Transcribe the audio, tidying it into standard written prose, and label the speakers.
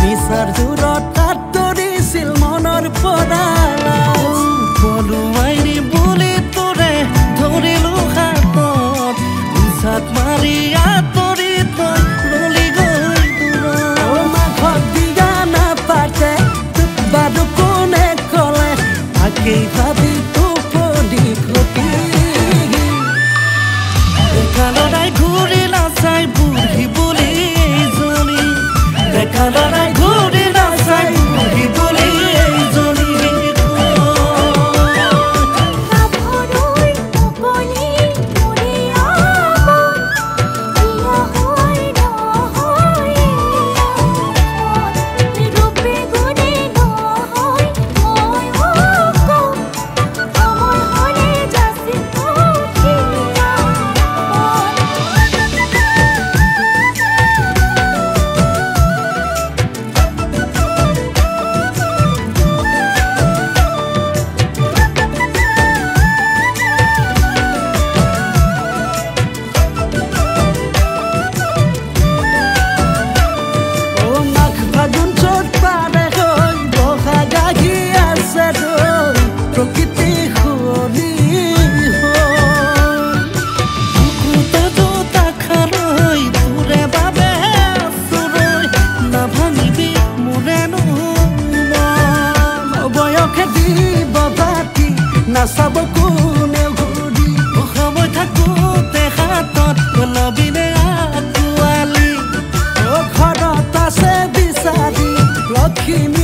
Speaker 1: নিচাৰ জোৰত কাটৰিছিল মনৰ পৰা বলুৱাইনি বুলি তোৰে ধৰিলো হাতত নিচাত মাৰি আঁতৰি তই ৰলি গৈ দূৰত মাঘত দিয়া নাপাতে তোক বাৰু কোনে ক'লে তাকেই ভাবি টোপনি ঘটি দেখালৰাই ঘূৰি নাচাই বুঢ়ী বুলি এইজনী দেখালৰাই ঘূৰি নাচাই বুঢ়ী বুলি এইজনী নাচাব কোনে ঘূৰি সময় থাকোঁতে হাতত লবিনে আঁকোৱালি ঘৰত আছে বিচাৰি লক্ষ্মী